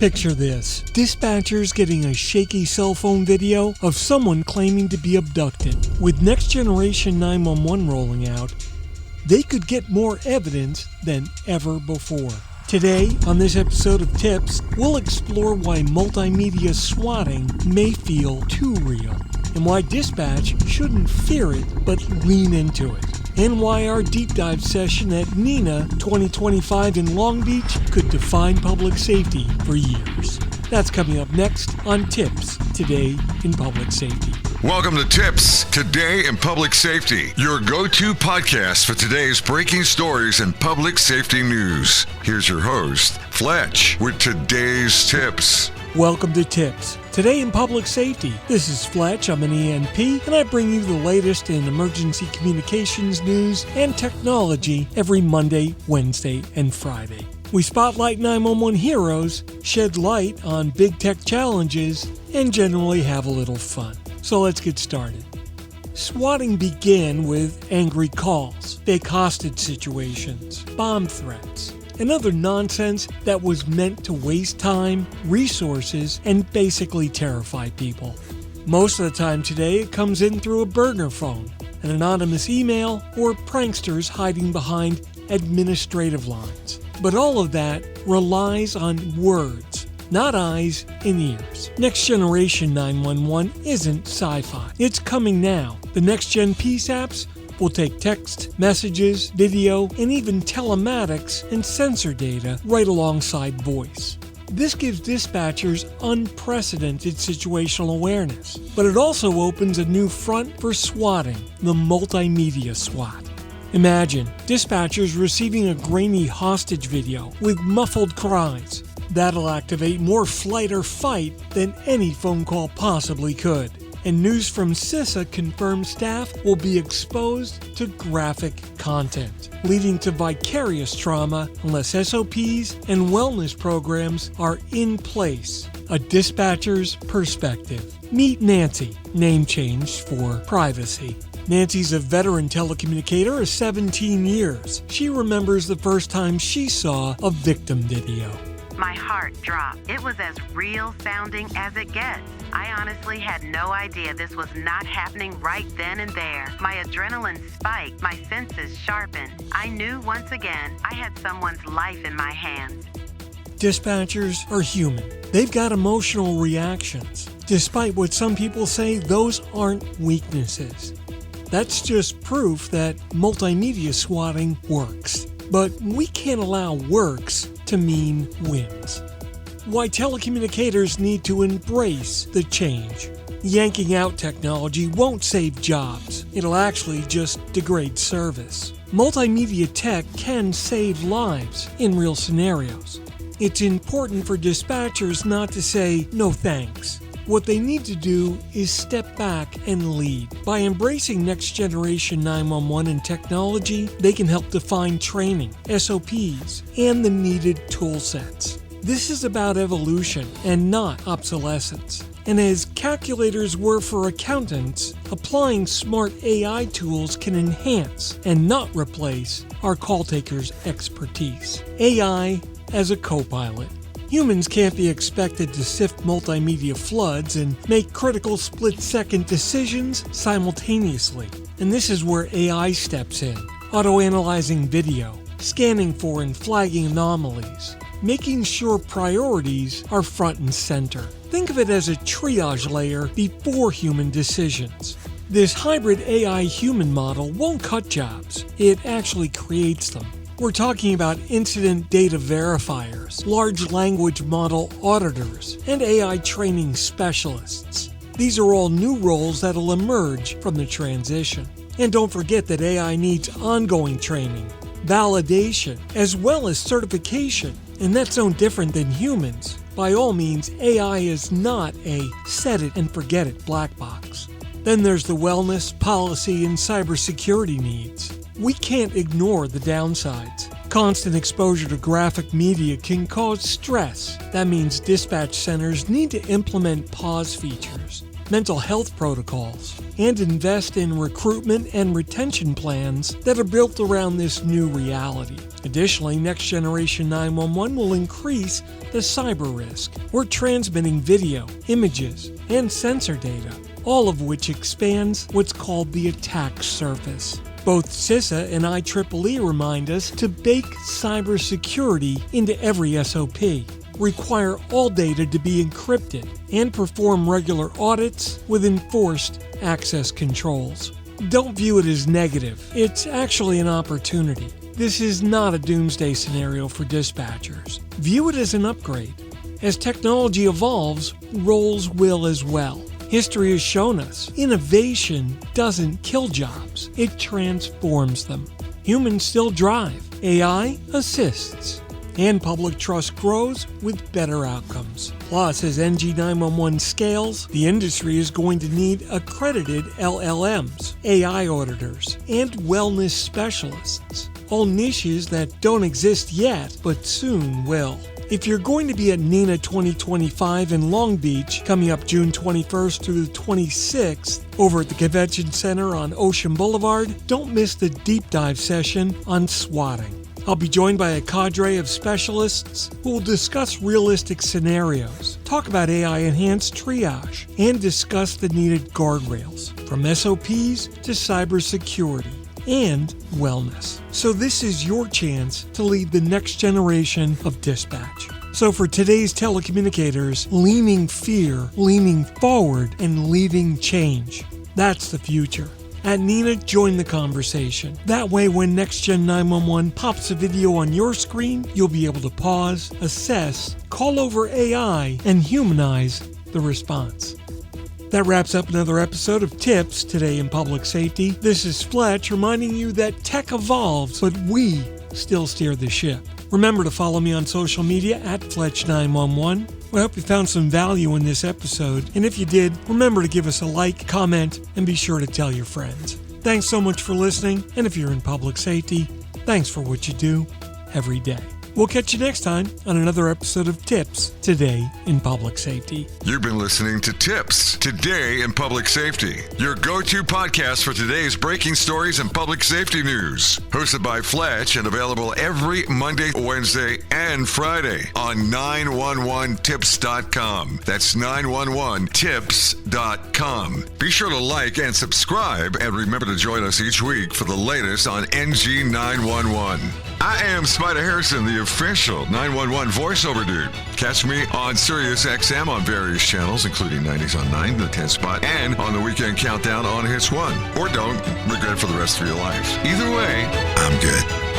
Picture this. Dispatchers getting a shaky cell phone video of someone claiming to be abducted. With Next Generation 911 rolling out, they could get more evidence than ever before. Today, on this episode of TiPS, we'll explore why multimedia swatting may feel too real, and why dispatch shouldn't fear it but lean into it, and why our deep dive session at NENA 2025 in Long Beach could define public safety for years. That's coming up next on TiPS, Today in Public Safety. Welcome to TiPS, Today in Public Safety, your go-to podcast for today's breaking stories and public safety news. Here's your host, Fletch, with today's tips. Welcome to TiPS, Today in Public Safety. This is Fletch, I'm an ENP, and I bring you the latest in emergency communications news and technology every Monday, Wednesday, and Friday. We spotlight 911 heroes, shed light on big tech challenges, and generally have a little fun. So let's get started. Swatting began with angry calls, fake hostage situations, bomb threats, and other nonsense that was meant to waste time, resources, and basically terrify people. Most of the time today, it comes in through a burner phone, an anonymous email, or pranksters hiding behind administrative lines. But all of that relies on words, not eyes and ears. Next Generation 911 isn't sci-fi. It's coming now. The next-gen peace apps will take text, messages, video, and even telematics and sensor data right alongside voice. This gives dispatchers unprecedented situational awareness, but it also opens a new front for swatting, the multimedia SWAT. Imagine dispatchers receiving a grainy hostage video with muffled cries. That'll activate more flight or fight than any phone call possibly could. And news from CISA confirms staff will be exposed to graphic content, leading to vicarious trauma unless SOPs and wellness programs are in place. A dispatcher's perspective. Meet Nancy, name changed for privacy. Nancy's a veteran telecommunicator of 17 years. She remembers the first time she saw a victim video. My heart dropped. It was as real sounding as it gets. I honestly had no idea this was not happening right then and there. My adrenaline spiked, my senses sharpened. I knew once again I had someone's life in my hands. Dispatchers are human. They've got emotional reactions. Despite what some people say, those aren't weaknesses. That's just proof that multimedia swatting works. But we can't allow works to mean wins. Why telecommunicators need to embrace the change. Yanking out technology won't save jobs. It'll actually just degrade service. Multimedia tech can save lives in real scenarios. It's important for dispatchers not to say no thanks. What they need to do is step back and lead. By embracing Next Generation 911 and technology, they can help define training, SOPs, and the needed tool sets. This is about evolution and not obsolescence. And as calculators were for accountants, applying smart AI tools can enhance and not replace our call takers' expertise. AI as a co-pilot. Humans can't be expected to sift multimedia floods and make critical split-second decisions simultaneously. And this is where AI steps in, auto-analyzing video, scanning for and flagging anomalies, making sure priorities are front and center. Think of it as a triage layer before human decisions. This hybrid AI-human model won't cut jobs, it actually creates them. We're talking about incident data verifiers, large language model auditors, and AI training specialists. These are all new roles that'll emerge from the transition. And don't forget that AI needs ongoing training, validation, as well as certification. And that's no different than humans. By all means, AI is not a set it and forget it black box. Then there's the wellness, policy, and cybersecurity needs. We can't ignore the downsides. Constant exposure to graphic media can cause stress. That means dispatch centers need to implement pause features. mental health protocols, and invest in recruitment and retention plans that are built around this new reality. Additionally, Next Generation 911 will increase the cyber risk. We're transmitting video, images, and sensor data, all of which expands what's called the attack surface. Both CISA and IEEE remind us to bake cybersecurity into every SOP, require all data to be encrypted, and perform regular audits with enforced access controls. Don't view it as negative. It's actually an opportunity. This is not a doomsday scenario for dispatchers. View it as an upgrade. As technology evolves, roles will as well. History has shown us innovation doesn't kill jobs, it transforms them. Humans still drive, AI assists, and public trust grows with better outcomes. Plus, as NG911 scales, the industry is going to need accredited LLMs, AI auditors, and wellness specialists, all niches that don't exist yet but soon will. If you're going to be at NENA 2025 in Long Beach, coming up June 21st through the 26th, over at the Convention Center on Ocean Boulevard, don't miss the deep dive session on swatting. I'll be joined by a cadre of specialists who will discuss realistic scenarios, talk about AI-enhanced triage, and discuss the needed guardrails, from SOPs to cybersecurity and wellness. So this is your chance to lead the next generation of dispatch. So for today's telecommunicators, leaning fear, leaning forward, and leading change. That's the future. At NENA, join the conversation. That way, when Next Gen 911 pops a video on your screen, you'll be able to pause, assess, call over AI, and humanize the response. That wraps up another episode of TiPS Today in Public Safety. This is Fletch reminding you that tech evolves, but we still steer the ship. Remember to follow me on social media at Fletch911. I hope you found some value in this episode, and if you did, remember to give us a like, comment, and be sure to tell your friends. Thanks so much for listening, and if you're in public safety, thanks for what you do every day. We'll catch you next time on another episode of TiPS Today in Public Safety. You've been listening to TiPS Today in Public Safety, your go-to podcast for today's breaking stories and public safety news. Hosted by Fletch and available every Monday, Wednesday, and Friday on 911tips.com. That's 911tips.com. Be sure to like and subscribe, and remember to join us each week for the latest on NG911. I am Spider Harrison, the official 911 voiceover dude. Catch me on Sirius XM on various channels, including 90s on 9, the 10 spot, and on the Weekend Countdown on Hits 1. Or don't regret it for the rest of your life. Either way, I'm good.